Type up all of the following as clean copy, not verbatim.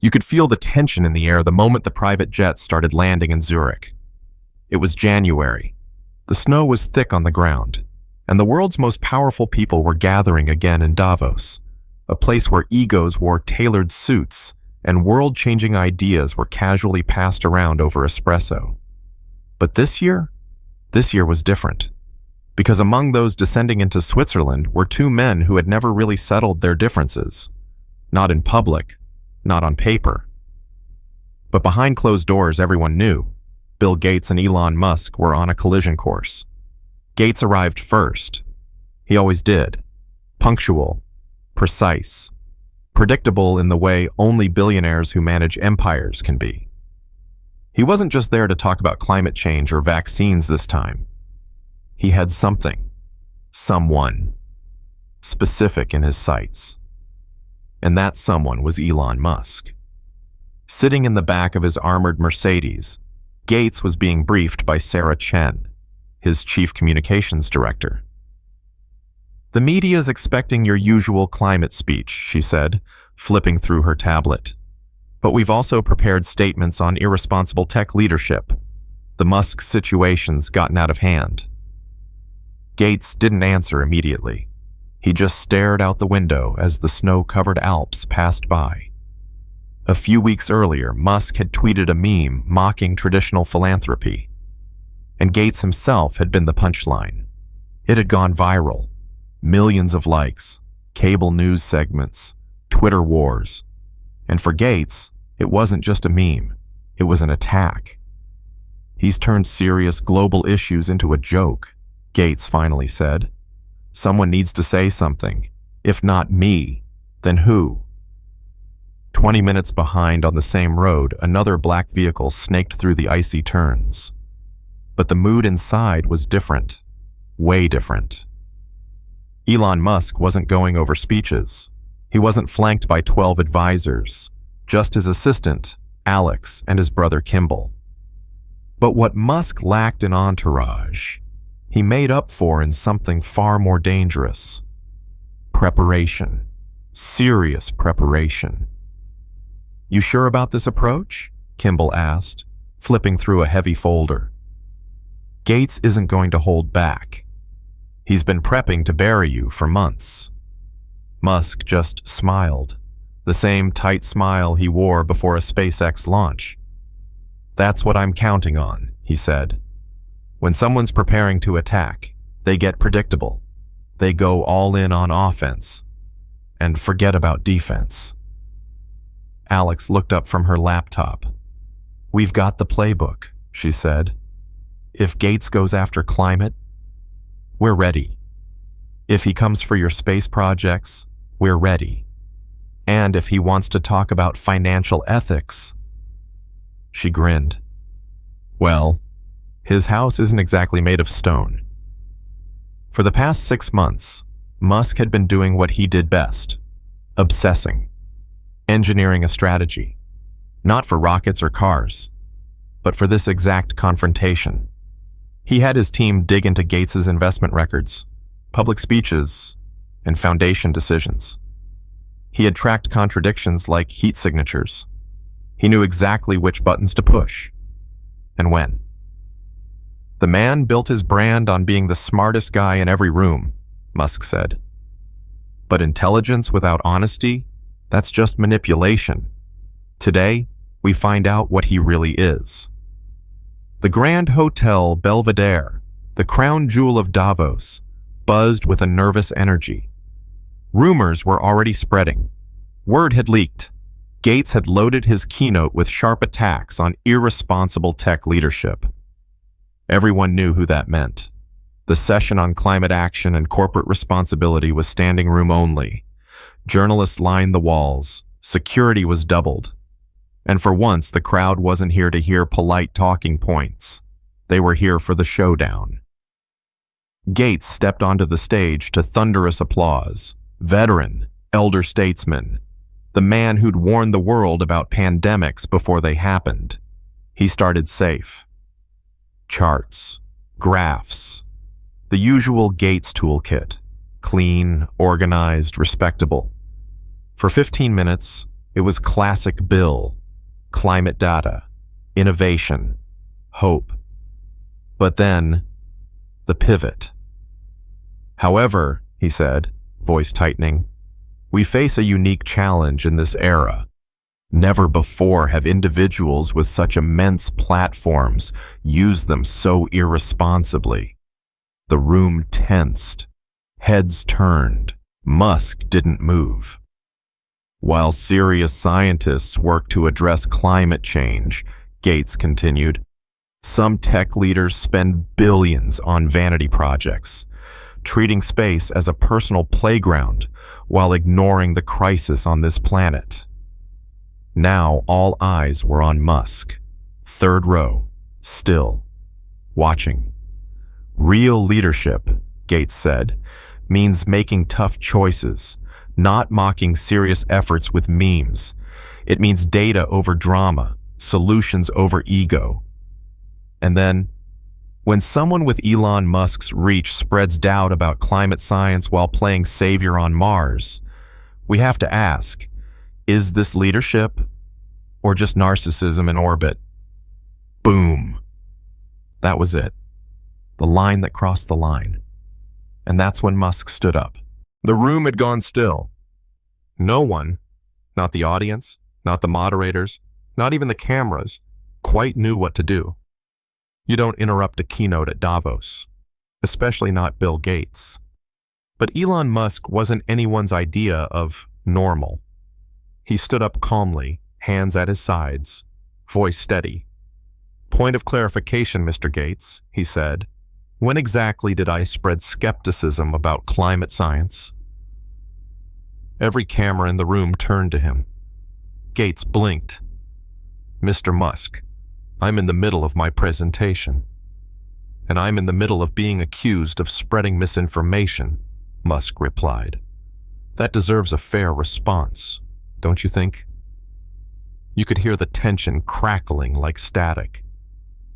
You could feel the tension in the air the moment the private jets started landing in Zurich. It was January. The snow was thick on the ground, and the world's most powerful people were gathering again in Davos, a place where egos wore tailored suits and world-changing ideas were casually passed around over espresso. But this year was different, because among those descending into Switzerland were two men who had never really settled their differences, not in public, not on paper. But behind closed doors, everyone knew Bill Gates and Elon Musk were on a collision course. Gates arrived first. He always did. Punctual, precise, predictable in the way only billionaires who manage empires can be. He wasn't just there to talk about climate change or vaccines this time. He had something, someone, specific in his sights. And that someone was Elon Musk. Sitting in the back of his armored Mercedes, Gates was being briefed by Sarah Chen, his chief communications director. "The media's expecting your usual climate speech," she said, flipping through her tablet. "But we've also prepared statements on irresponsible tech leadership. The Musk situation's gotten out of hand." Gates didn't answer immediately. He just stared out the window as the snow-covered Alps passed by. A few weeks earlier, Musk had tweeted a meme mocking traditional philanthropy, and Gates himself had been the punchline. It had gone viral. Millions of likes, cable news segments, Twitter wars. And for Gates, it wasn't just a meme, it was an attack. "He's turned serious global issues into a joke," Gates finally said. "Someone needs to say something. If not me, then who?" 20 minutes behind on the same road, another black vehicle snaked through the icy turns. But the mood inside was different, way different. Elon Musk wasn't going over speeches. He wasn't flanked by 12 advisors, just his assistant, Alex, and his brother Kimball. But what Musk lacked in entourage, he made up for in something far more dangerous. Preparation. Serious preparation. "You sure about this approach?" Kimball asked, flipping through a heavy folder. "Gates isn't going to hold back. He's been prepping to bury you for months." Musk just smiled, the same tight smile he wore before a SpaceX launch. "That's what I'm counting on," he said. "When someone's preparing to attack, they get predictable. They go all in on offense and forget about defense." Alex looked up from her laptop. "We've got the playbook," she said. "If Gates goes after climate, we're ready. If he comes for your space projects, we're ready. And if he wants to talk about financial ethics..." She grinned. "Well, his house isn't exactly made of stone." For the past 6 months, Musk had been doing what he did best, obsessing, engineering a strategy, not for rockets or cars, but for this exact confrontation. He had his team dig into Gates's investment records, public speeches, and foundation decisions. He had tracked contradictions like heat signatures. He knew exactly which buttons to push, and when. "The man built his brand on being the smartest guy in every room," Musk said. "But intelligence without honesty, that's just manipulation. Today, we find out what he really is." The Grand Hotel Belvedere, the crown jewel of Davos, buzzed with a nervous energy. Rumors were already spreading. Word had leaked. Gates had loaded his keynote with sharp attacks on irresponsible tech leadership. Everyone knew who that meant. The session on climate action and corporate responsibility was standing room only. Journalists lined the walls. Security was doubled. And for once, the crowd wasn't here to hear polite talking points. They were here for the showdown. Gates stepped onto the stage to thunderous applause. Veteran, elder statesman, the man who'd warned the world about pandemics before they happened. He started safe. Charts, graphs, the usual Gates toolkit, clean, organized, respectable. For 15 minutes, It was classic Bill: climate data, innovation, hope. But then, the pivot. However, he said, voice tightening, we face a unique challenge in this era. Never before have individuals with such immense platforms used them so irresponsibly. The room tensed. Heads turned. Musk didn't move. While serious scientists work to address climate change, Gates continued, some tech leaders spend billions on vanity projects, treating space as a personal playground while ignoring the crisis on this planet. Now all eyes were on Musk, third row, still, watching. Real leadership, Gates said, means making tough choices, not mocking serious efforts with memes. It means data over drama, solutions over ego. And then, when someone with Elon Musk's reach spreads doubt about climate science while playing savior on Mars, we have to ask, is this leadership or just narcissism in orbit? Boom. That was it. The line that crossed the line. And that's when Musk stood up. The room had gone still. No one, not the audience, not the moderators, not even the cameras, quite knew what to do. You don't interrupt a keynote at Davos, especially not Bill Gates. But Elon Musk wasn't anyone's idea of normal. He stood up calmly, hands at his sides, voice steady. Point of clarification, Mr. Gates, he said. When exactly did I spread skepticism about climate science? Every camera in the room turned to him. Gates blinked. Mr. Musk, I'm in the middle of my presentation. And I'm in the middle of being accused of spreading misinformation, Musk replied. That deserves a fair response, don't you think? You could hear the tension crackling like static.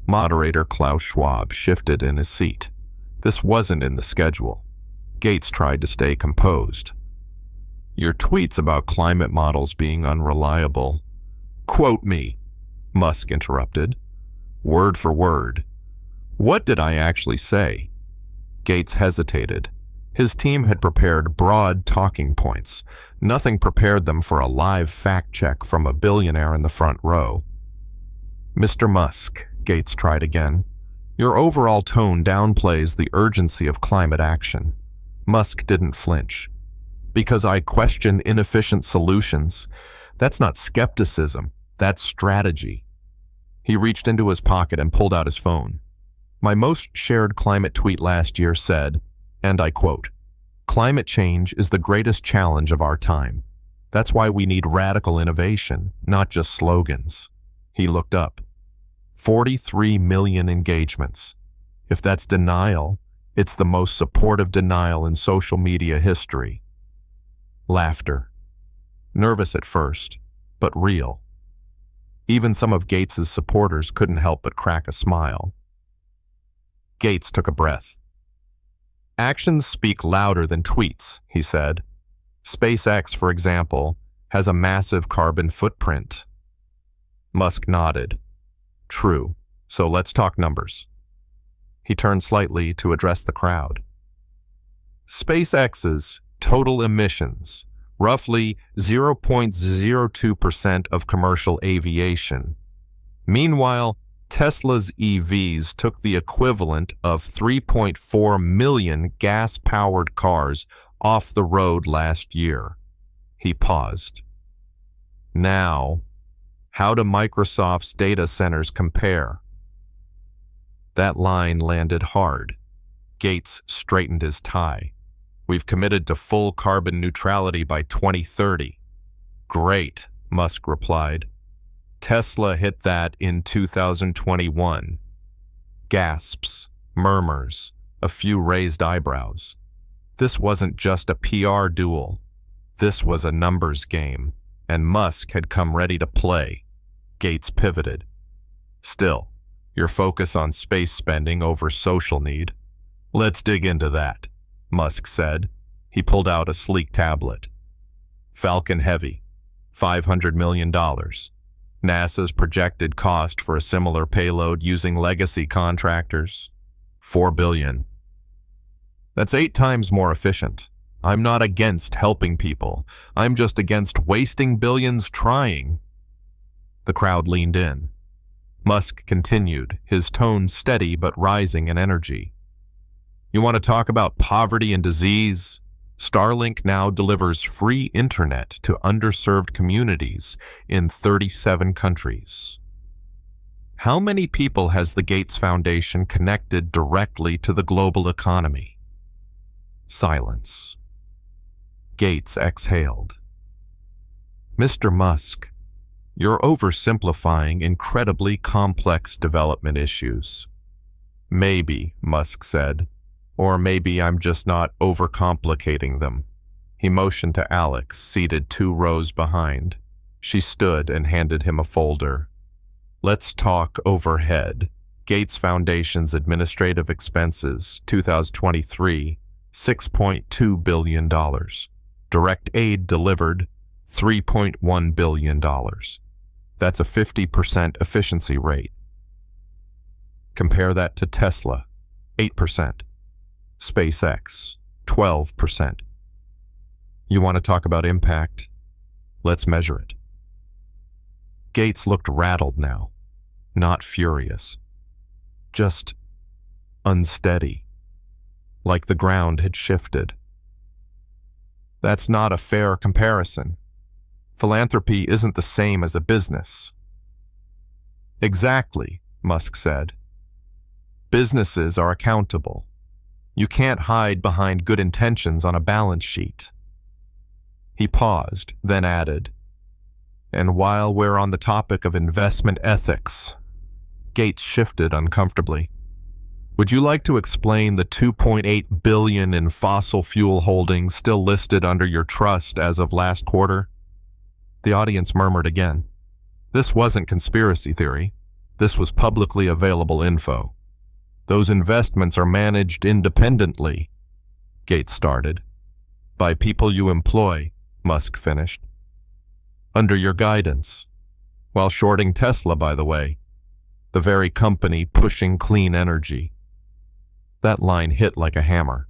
Moderator Klaus Schwab shifted in his seat. This wasn't in the schedule. Gates tried to stay composed. Your tweets about climate models being unreliable. Quote me, Musk interrupted. Word for word. What did I actually say? Gates hesitated. His team had prepared broad talking points. Nothing prepared them for a live fact check from a billionaire in the front row. Mr. Musk, Gates tried again. Your overall tone downplays the urgency of climate action. Musk didn't flinch. Because I question inefficient solutions. That's not skepticism, that's strategy. He reached into his pocket and pulled out his phone. My most shared climate tweet last year said, and I quote, climate change is the greatest challenge of our time. That's why we need radical innovation, not just slogans. He looked up. 43 million engagements. If that's denial, it's the most supportive denial in social media history. Laughter. Nervous at first, but real. Even some of Gates's supporters couldn't help but crack a smile. Gates took a breath. Actions speak louder than tweets, he said. SpaceX, for example, has a massive carbon footprint. Musk nodded. True, so let's talk numbers. He turned slightly to address the crowd. SpaceX's total emissions, roughly 0.02% of commercial aviation. Meanwhile, Tesla's EVs took the equivalent of 3.4 million gas-powered cars off the road last year. He paused. Now, how do Microsoft's data centers compare? That line landed hard. Gates straightened his tie. We've committed to full carbon neutrality by 2030. Great, Musk replied. Tesla hit that in 2021. Gasps, murmurs, a few raised eyebrows. This wasn't just a PR duel. This was a numbers game, and Musk had come ready to play. Gates pivoted. Still, your focus on space spending over social need. Let's dig into that, Musk said. He pulled out a sleek tablet. Falcon Heavy. $500 million. NASA's projected cost for a similar payload using legacy contractors, $4 billion. That's 8 times more efficient. I'm not against helping people. I'm just against wasting billions trying. The crowd leaned in. Musk continued, his tone steady but rising in energy. You want to talk about poverty and disease? Starlink now delivers free internet to underserved communities in 37 countries. How many people has the Gates Foundation connected directly to the global economy? Silence. Gates exhaled. Mr. Musk, you're oversimplifying incredibly complex development issues. Maybe, Musk said, or maybe I'm just not overcomplicating them. He motioned to Alex, seated 2 rows behind. She stood and handed him a folder. Let's talk overhead. Gates Foundation's administrative expenses, 2023, $6.2 billion. Direct aid delivered, $3.1 billion. That's a 50% efficiency rate. Compare that to Tesla, 8%. SpaceX, 12%. You want to talk about impact? Let's measure it. Gates looked rattled now, not furious. Just unsteady, like the ground had shifted. That's not a fair comparison. Philanthropy isn't the same as a business. Exactly, Musk said. Businesses are accountable. You can't hide behind good intentions on a balance sheet. He paused, then added, and while we're on the topic of investment ethics, Gates shifted uncomfortably. Would you like to explain the $2.8 billion in fossil fuel holdings still listed under your trust as of last quarter? The audience murmured again. This wasn't conspiracy theory. This was publicly available info. Those investments are managed independently, Gates started. By people you employ, Musk finished. Under your guidance. While shorting Tesla, by the way. The very company pushing clean energy. That line hit like a hammer.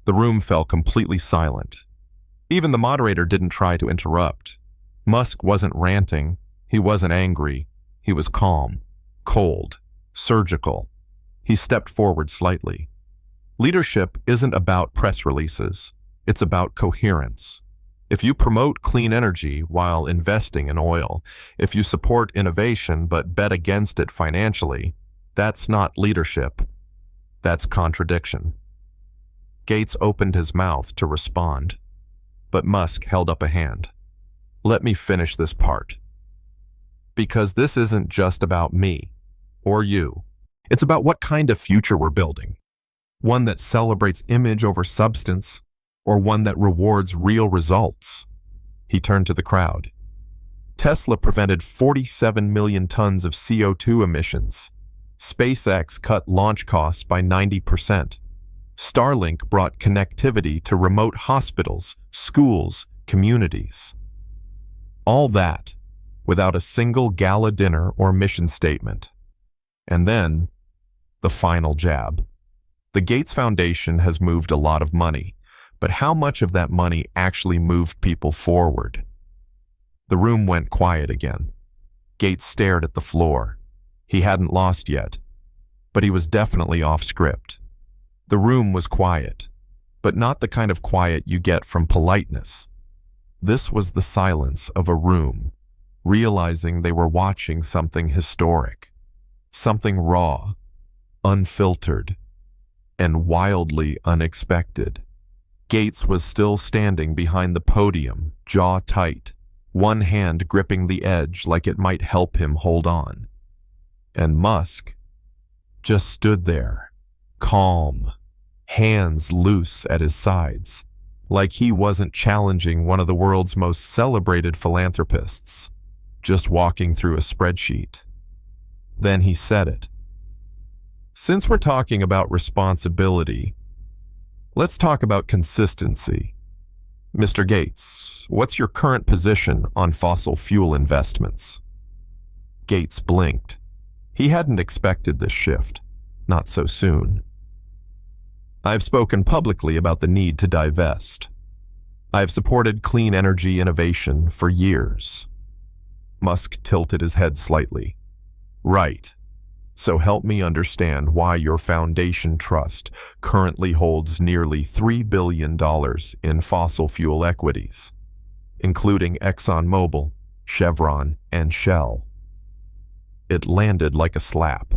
The room fell completely silent. Even the moderator didn't try to interrupt. Musk wasn't ranting. He wasn't angry. He was calm, cold, surgical. He stepped forward slightly. Leadership isn't about press releases. It's about coherence. If you promote clean energy while investing in oil, if you support innovation but bet against it financially, that's not leadership. That's contradiction. Gates opened his mouth to respond, but Musk held up a hand. Let me finish this part. Because this isn't just about me or you. It's about what kind of future we're building. One that celebrates image over substance, or one that rewards real results. He turned to the crowd. Tesla prevented 47 million tons of CO2 emissions. SpaceX cut launch costs by 90%. Starlink brought connectivity to remote hospitals, schools, communities. All that without a single gala dinner or mission statement. And then, the final jab. The Gates Foundation has moved a lot of money, but how much of that money actually moved people forward? The room went quiet again. Gates stared at the floor. He hadn't lost yet, but he was definitely off script. The room was quiet, but not the kind of quiet you get from politeness. This was the silence of a room, realizing they were watching something historic, something raw, unfiltered, and wildly unexpected. Gates was still standing behind the podium, jaw tight, one hand gripping the edge like it might help him hold on. And Musk just stood there, calm, hands loose at his sides, like he wasn't challenging one of the world's most celebrated philanthropists, just walking through a spreadsheet. Then he said it. Since we're talking about responsibility, let's talk about consistency. Mr. Gates, what's your current position on fossil fuel investments? Gates blinked. He hadn't expected this shift. Not so soon. I've spoken publicly about the need to divest. I've supported clean energy innovation for years. Musk tilted his head slightly. Right. So help me understand why your foundation trust currently holds nearly $3 billion in fossil fuel equities, including ExxonMobil, Chevron, and Shell. It landed like a slap.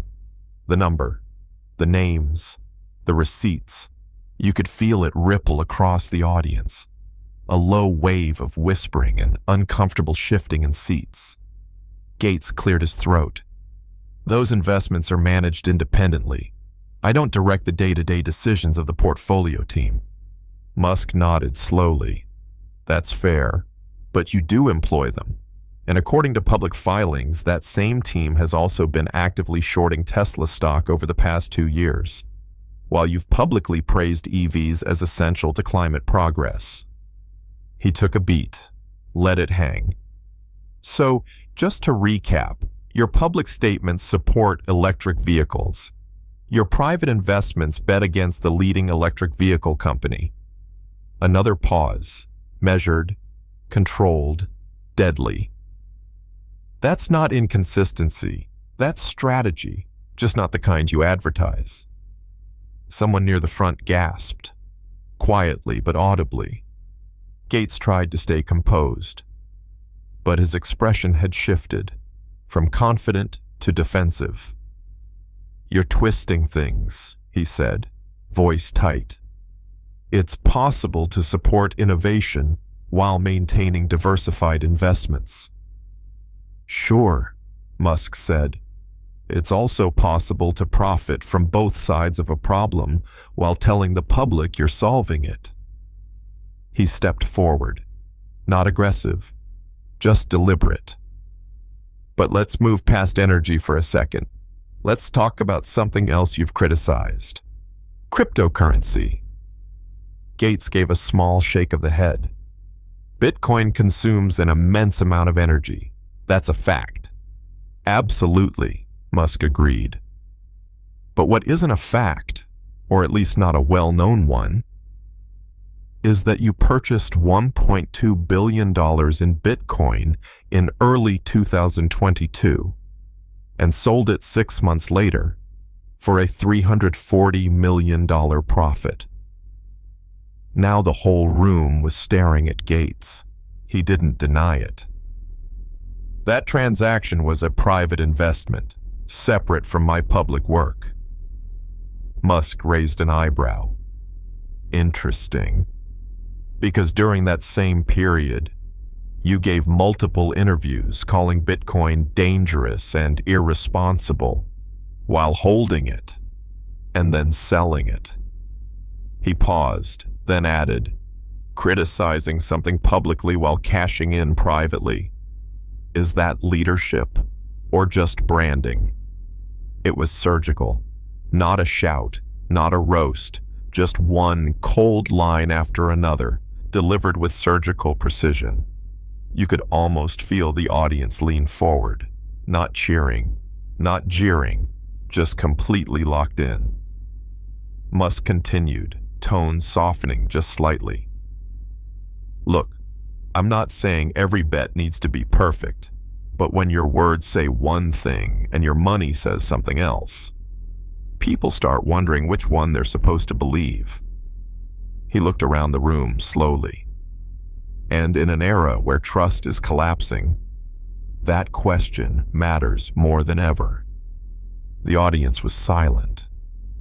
The number, the names, the receipts. You could feel it ripple across the audience. A low wave of whispering and uncomfortable shifting in seats. Gates cleared his throat. Those investments are managed independently. I don't direct the day-to-day decisions of the portfolio team. Musk nodded slowly. That's fair, but you do employ them. And according to public filings, that same team has also been actively shorting Tesla stock over the past 2 years, while you've publicly praised EVs as essential to climate progress. He took a beat, let it hang. So, just to recap, your public statements support electric vehicles. Your private investments bet against the leading electric vehicle company. Another pause, measured, controlled, deadly. That's not inconsistency. That's strategy, just not the kind you advertise. Someone near the front gasped, quietly but audibly. Gates tried to stay composed, but his expression had shifted from confident to defensive. You're twisting things, he said, voice tight. It's possible to support innovation while maintaining diversified investments. Sure, Musk said. It's also possible to profit from both sides of a problem while telling the public you're solving it. He stepped forward, not aggressive, just deliberate. But let's move past energy for a second. Let's talk about something else you've criticized. Cryptocurrency. Gates gave a small shake of the head. Bitcoin consumes an immense amount of energy. That's a fact. Absolutely, Musk agreed. But what isn't a fact, or at least not a well-known one, is that you purchased $1.2 billion in Bitcoin in early 2022 and sold it 6 months later for a $340 million profit. Now the whole room was staring at Gates. He didn't deny it. That transaction was a private investment, separate from my public work. Musk raised an eyebrow. Interesting. Because during that same period, you gave multiple interviews calling Bitcoin dangerous and irresponsible while holding it and then selling it. He paused, then added, criticizing something publicly while cashing in privately. Is that leadership or just branding? It was surgical, not a shout, not a roast, just one cold line after another, delivered with surgical precision. You could almost feel the audience lean forward, not cheering, not jeering, just completely locked in. Musk continued, tone softening just slightly. Look, I'm not saying every bet needs to be perfect, but when your words say one thing and your money says something else, people start wondering which one they're supposed to believe. He looked around the room slowly. And in an era where trust is collapsing, that question matters more than ever. The audience was silent,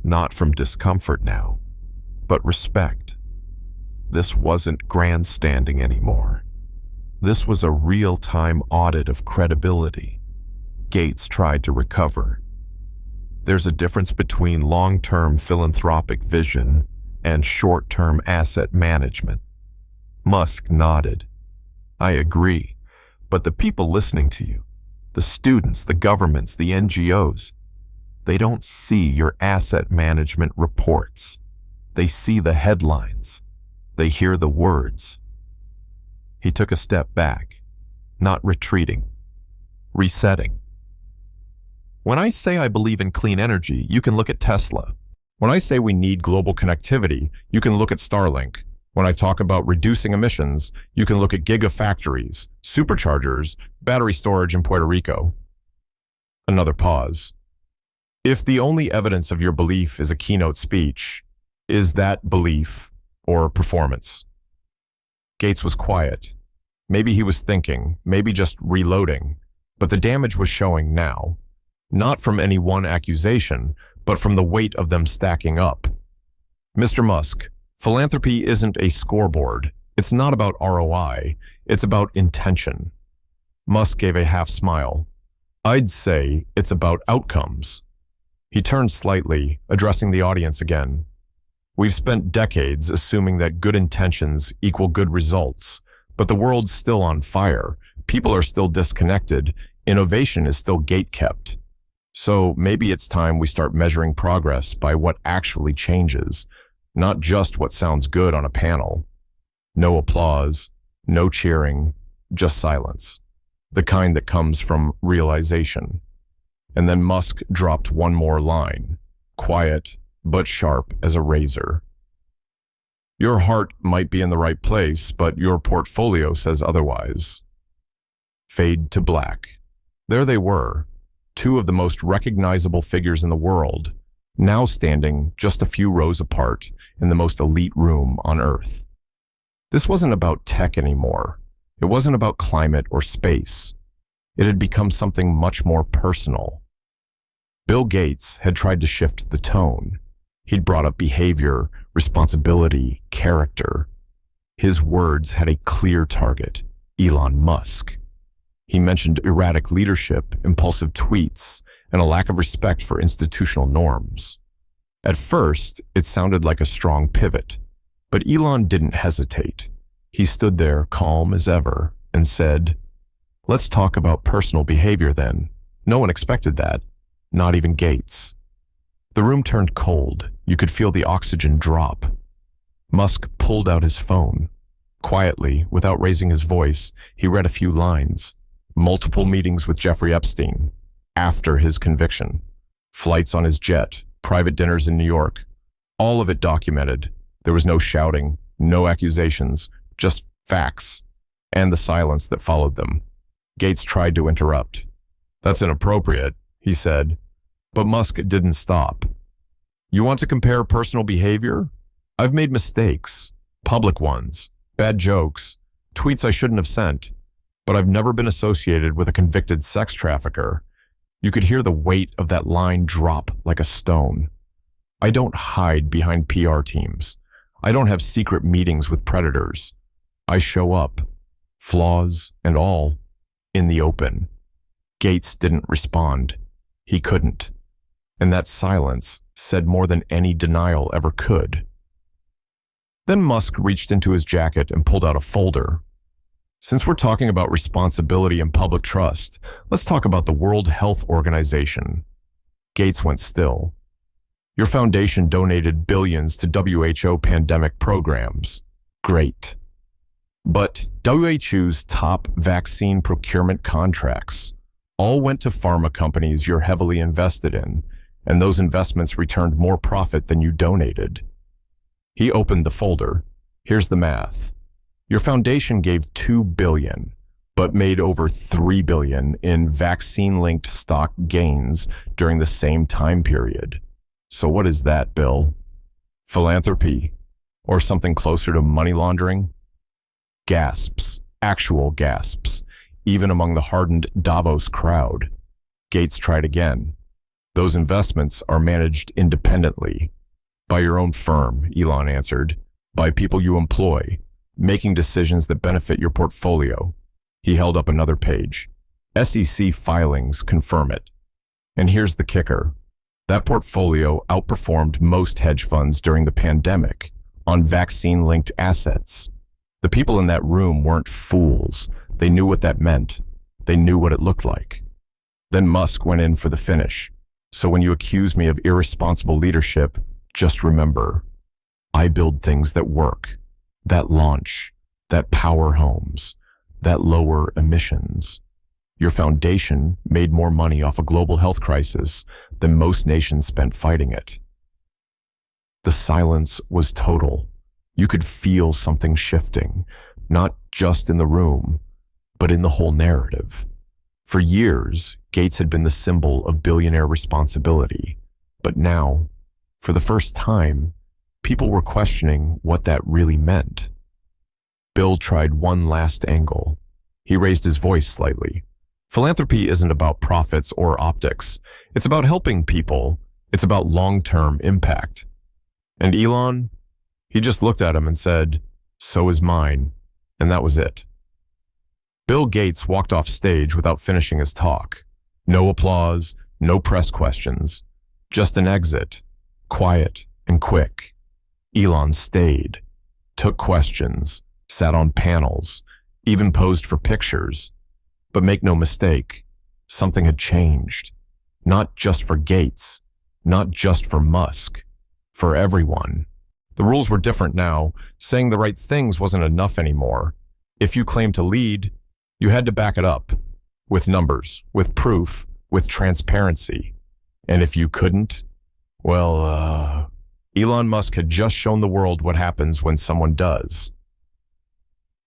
not from discomfort now, but respect. This wasn't grandstanding anymore. This was a real-time audit of credibility. Gates tried to recover. There's a difference between long-term philanthropic vision and short-term asset management. Musk nodded. I agree, but the people listening to you, the students, the governments, the NGOs, they don't see your asset management reports. They see the headlines. They hear the words. He took a step back, not retreating, resetting. When I say I believe in clean energy, you can look at Tesla. When I say we need global connectivity, you can look at Starlink. When I talk about reducing emissions, you can look at gigafactories, superchargers, battery storage in Puerto Rico. Another pause. If the only evidence of your belief is a keynote speech, is that belief or performance? Gates was quiet. Maybe he was thinking, maybe just reloading, but the damage was showing now. Not from any one accusation, but from the weight of them stacking up. Mr. Musk, philanthropy isn't a scoreboard. It's not about ROI. It's about intention. Musk gave a half smile. I'd say it's about outcomes. He turned slightly, addressing the audience again. We've spent decades assuming that good intentions equal good results, but the world's still on fire. People are still disconnected. Innovation is still gatekept. So maybe it's time we start measuring progress by what actually changes, not just what sounds good on a panel. No applause, no cheering, just silence. The kind that comes from realization. And then Musk dropped one more line, quiet but sharp as a razor. Your heart might be in the right place, but your portfolio says otherwise. Fade to black. There they were, two of the most recognizable figures in the world, now standing just a few rows apart in the most elite room on Earth. This wasn't about tech anymore. It wasn't about climate or space. It had become something much more personal. Bill Gates had tried to shift the tone. He'd brought up behavior, responsibility, character. His words had a clear target, Elon Musk. He mentioned erratic leadership, impulsive tweets, and a lack of respect for institutional norms. At first, it sounded like a strong pivot, but Elon didn't hesitate. He stood there calm as ever and said, "Let's talk about personal behavior then." No one expected that, not even Gates. The room turned cold. You could feel the oxygen drop. Musk pulled out his phone. Quietly, without raising his voice, he read a few lines. Multiple meetings with Jeffrey Epstein, after his conviction. Flights on his jet, private dinners in New York. All of it documented. There was no shouting, no accusations, just facts, and the silence that followed them. Gates tried to interrupt. "That's inappropriate," he said. But Musk didn't stop. "You want to compare personal behavior? I've made mistakes, public ones, bad jokes, tweets I shouldn't have sent, but I've never been associated with a convicted sex trafficker." You could hear the weight of that line drop like a stone. "I don't hide behind PR teams. I don't have secret meetings with predators. I show up, flaws and all, in the open." Gates didn't respond. He couldn't. And that silence said more than any denial ever could. Then Musk reached into his jacket and pulled out a folder. "Since we're talking about responsibility and public trust, let's talk about the World Health Organization." Gates went still. "Your foundation donated billions to WHO pandemic programs. Great. But WHO's top vaccine procurement contracts all went to pharma companies you're heavily invested in, and those investments returned more profit than you donated." He opened the folder. "Here's the math. Your foundation gave $2 billion, but made over $3 billion in vaccine-linked stock gains during the same time period. So what is that, Bill? Philanthropy? Or something closer to money laundering?" Gasps, actual gasps, even among the hardened Davos crowd. Gates tried again. "Those investments are managed independently. By your own firm," Elon answered. "By people you employ, making decisions that benefit your portfolio." He held up another page. "SEC filings confirm it. And here's the kicker. That portfolio outperformed most hedge funds during the pandemic on vaccine-linked assets. The people in that room weren't fools. They knew what that meant. They knew what it looked like." Then Musk went in for the finish. "So when you accuse me of irresponsible leadership, just remember, I build things that work, that launch, that power homes, that lower emissions. Your foundation made more money off a global health crisis than most nations spent fighting it. The silence was total. You could feel something shifting, not just in the room, but in the whole narrative. For years, Gates had been the symbol of billionaire responsibility, but now, for the first time, people were questioning what that really meant. Bill tried one last angle. He raised his voice slightly. Philanthropy isn't about profits or optics. It's about helping people. It's about long-term impact. And Elon, he just looked at him and said, "So is mine." And that was it. Bill Gates walked off stage without finishing his talk. No applause, no press questions. Just an exit, quiet and quick. Elon stayed, took questions, sat on panels, even posed for pictures. But make no mistake, something had changed. Not just for Gates, not just for Musk, for everyone. The rules were different now. Saying the right things wasn't enough anymore. If you claimed to lead, you had to back it up, with numbers, with proof, with transparency. And if you couldn't, well, Elon Musk had just shown the world what happens when someone does.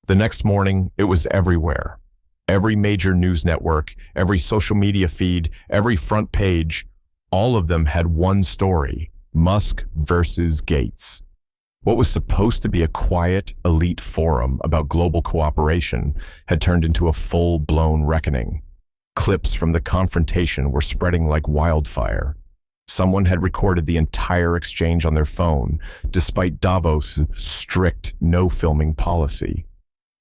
The next morning, it was everywhere. Every major news network, every social media feed, every front page, all of them had one story: Musk versus Gates. What was supposed to be a quiet, elite forum about global cooperation had turned into a full-blown reckoning. Clips from the confrontation were spreading like wildfire. Someone had recorded the entire exchange on their phone, despite Davos' strict no-filming policy.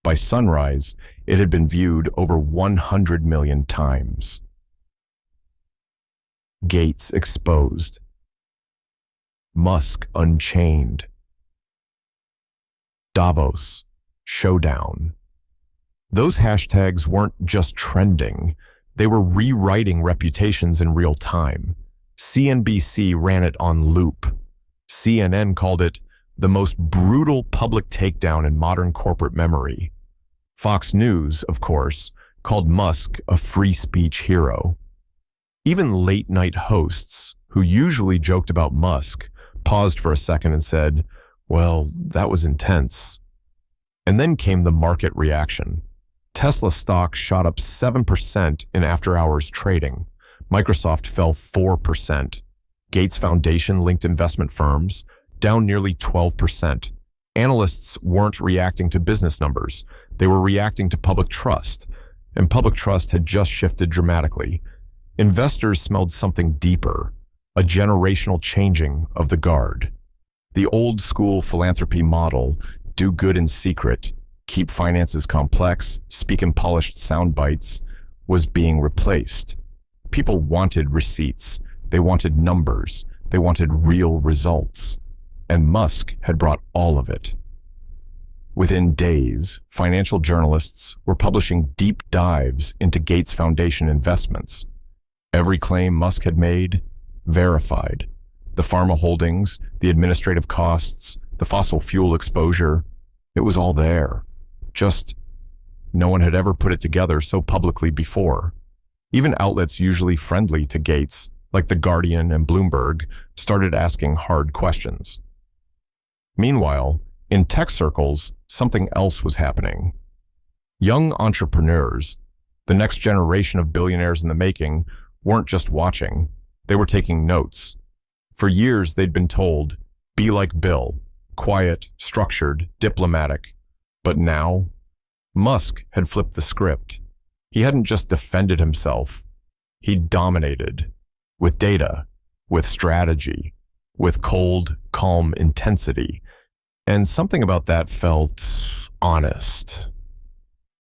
By sunrise, it had been viewed over 100 million times. Gates exposed. Musk unchained. Davos, Showdown. Those hashtags weren't just trending, they were rewriting reputations in real time. CNBC ran it on loop. CNN called it the most brutal public takedown in modern corporate memory. Fox News, of course, called Musk a free speech hero. Even late-night hosts, who usually joked about Musk, paused for a second and said, "Well, that was intense." And then came the market reaction. Tesla stock shot up 7% in after-hours trading. Microsoft fell 4%. Gates Foundation-linked investment firms down nearly 12%. Analysts weren't reacting to business numbers. They were reacting to public trust, and public trust had just shifted dramatically. Investors smelled something deeper, a generational changing of the guard. The old-school philanthropy model, do good in secret, keep finances complex, speak in polished sound bites, was being replaced. People wanted receipts. They wanted numbers. They wanted real results. And Musk had brought all of it. Within days, financial journalists were publishing deep dives into Gates Foundation investments. Every claim Musk had made, verified. The pharma holdings, the administrative costs, the fossil fuel exposure, it was all there. Just no one had ever put it together so publicly before. Even outlets usually friendly to Gates, like The Guardian and Bloomberg, started asking hard questions. Meanwhile, in tech circles, something else was happening. Young entrepreneurs, the next generation of billionaires in the making, weren't just watching, they were taking notes. For years, they'd been told, be like Bill, quiet, structured, diplomatic. But now, Musk had flipped the script. He hadn't just defended himself, he dominated. With data, with strategy, with cold, calm intensity. And something about that felt honest.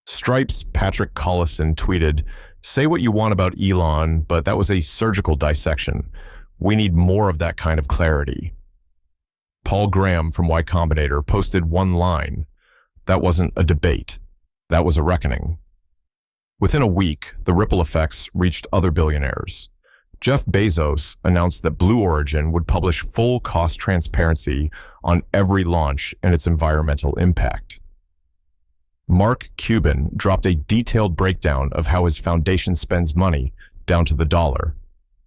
Stripe's Patrick Collison tweeted, "Say what you want about Elon, but that was a surgical dissection. We need more of that kind of clarity." Paul Graham from Y Combinator posted one line. That wasn't a debate. That was a reckoning. Within a week, the ripple effects reached other billionaires. Jeff Bezos announced that Blue Origin would publish full cost transparency on every launch and its environmental impact. Mark Cuban dropped a detailed breakdown of how his foundation spends money down to the dollar.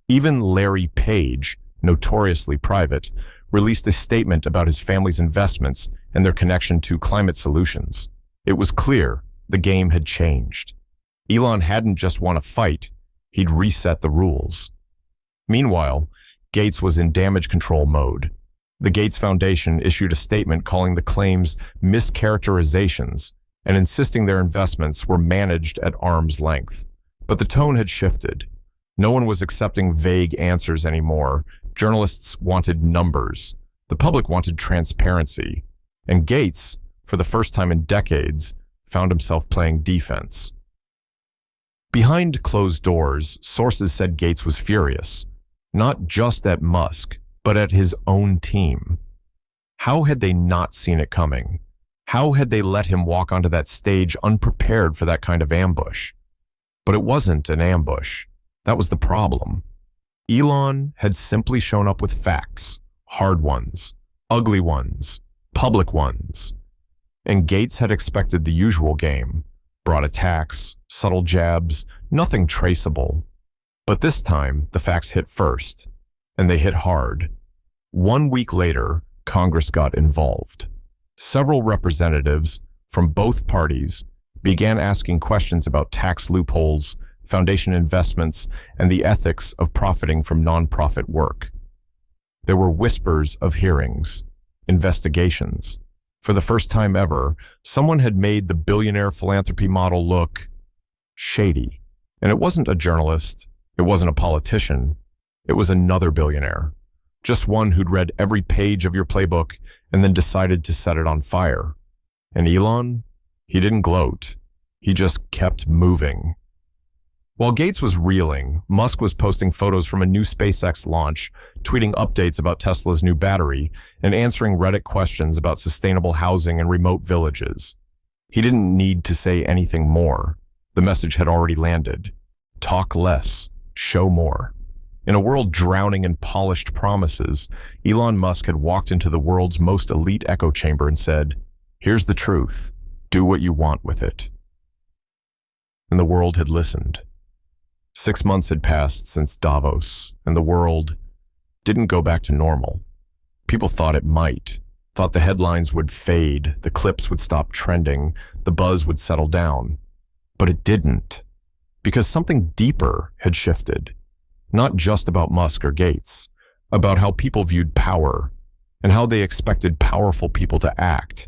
Even Larry Page, notoriously private, released a statement about his family's investments and their connection to climate solutions. It was clear the game had changed. Elon hadn't just won a fight, he'd reset the rules. Meanwhile, Gates was in damage control mode. The Gates Foundation issued a statement calling the claims mischaracterizations and insisting their investments were managed at arm's length. But the tone had shifted. No one was accepting vague answers anymore. Journalists wanted numbers. The public wanted transparency. And Gates, for the first time in decades, found himself playing defense. Behind closed doors, sources said Gates was furious, not just at Musk, but at his own team. How had they not seen it coming? How had they let him walk onto that stage unprepared for that kind of ambush? But it wasn't an ambush. That was the problem. Elon had simply shown up with facts, hard ones, ugly ones, public ones. And Gates had expected the usual game, broad attacks, subtle jabs, nothing traceable. But this time, the facts hit first, and they hit hard. 1 week later, Congress got involved. Several representatives from both parties began asking questions about tax loopholes, foundation investments, and the ethics of profiting from nonprofit work. There were whispers of hearings, investigations. For the first time ever, someone had made the billionaire philanthropy model look shady. And it wasn't a journalist, it wasn't a politician, it was another billionaire. Just one who'd read every page of your playbook and then decided to set it on fire. And Elon? He didn't gloat. He just kept moving. While Gates was reeling, Musk was posting photos from a new SpaceX launch, tweeting updates about Tesla's new battery, and answering Reddit questions about sustainable housing and remote villages. He didn't need to say anything more. The message had already landed. Talk less, show more. In a world drowning in polished promises, Elon Musk had walked into the world's most elite echo chamber and said, "Here's the truth. Do what you want with it." And the world had listened. 6 months had passed since Davos, and the world didn't go back to normal. People thought it might, thought the headlines would fade, the clips would stop trending, the buzz would settle down. But it didn't, because something deeper had shifted. Not just about Musk or Gates, about how people viewed power and how they expected powerful people to act.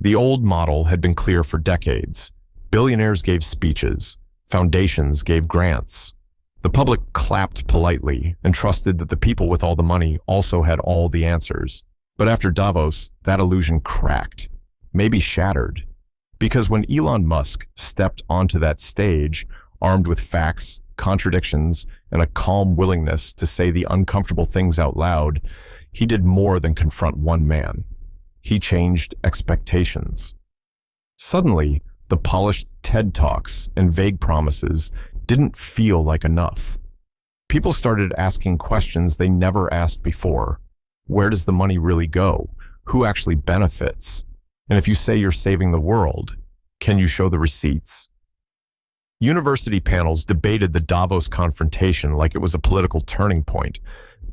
The old model had been clear for decades. Billionaires gave speeches, foundations gave grants. The public clapped politely and trusted that the people with all the money also had all the answers. But after Davos, that illusion cracked, maybe shattered. Because when Elon Musk stepped onto that stage, armed with facts, contradictions, and a calm willingness to say the uncomfortable things out loud, he did more than confront one man. He changed expectations. Suddenly, the polished TED Talks and vague promises didn't feel like enough. People started asking questions they never asked before. Where does the money really go? Who actually benefits? And if you say you're saving the world, can you show the receipts? University panels debated the Davos confrontation like it was a political turning point.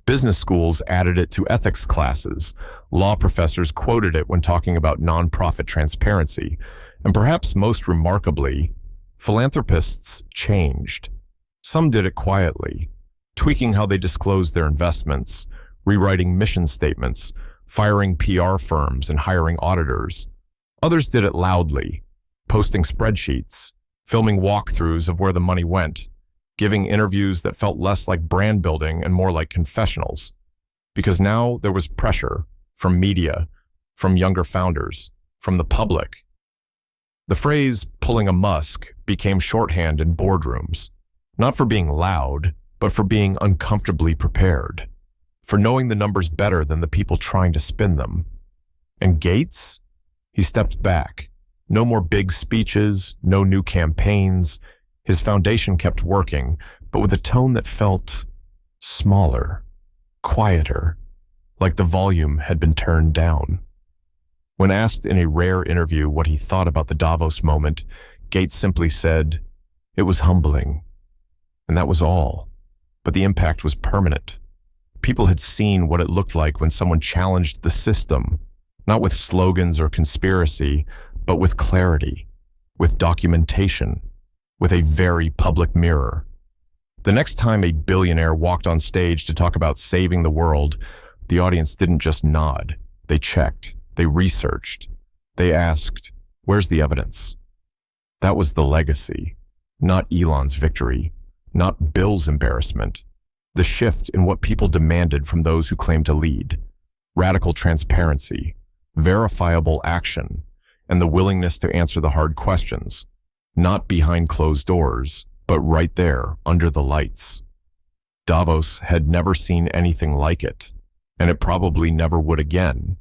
Business schools added it to ethics classes. Law professors quoted it when talking about nonprofit transparency. And perhaps most remarkably, philanthropists changed. Some did it quietly, tweaking how they disclosed their investments, rewriting mission statements, firing PR firms, and hiring auditors. Others did it loudly, posting spreadsheets, filming walkthroughs of where the money went, giving interviews that felt less like brand building and more like confessionals. Because now there was pressure from media, from younger founders, from the public. The phrase "pulling a Musk" became shorthand in boardrooms, not for being loud, but for being uncomfortably prepared, for knowing the numbers better than the people trying to spin them. And Gates? He stepped back. No more big speeches, no new campaigns. His foundation kept working, but with a tone that felt smaller, quieter, like the volume had been turned down. When asked in a rare interview what he thought about the Davos moment, Gates simply said, "It was humbling." And that was all. But the impact was permanent. People had seen what it looked like when someone challenged the system, not with slogans or conspiracy, but with clarity, with documentation, with a very public mirror. The next time a billionaire walked on stage to talk about saving the world, the audience didn't just nod. They checked, they researched, they asked, "Where's the evidence?" That was the legacy, not Elon's victory, not Bill's embarrassment. The shift in what people demanded from those who claimed to lead: radical transparency, verifiable action, and the willingness to answer the hard questions, not behind closed doors, but right there under the lights. Davos had never seen anything like it, and it probably never would again.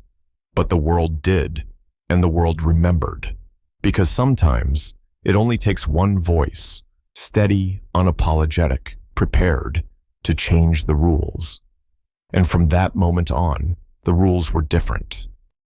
But the world did, and the world remembered. Because sometimes it only takes one voice, steady, unapologetic, prepared, to change the rules. And from that moment on, the rules were different.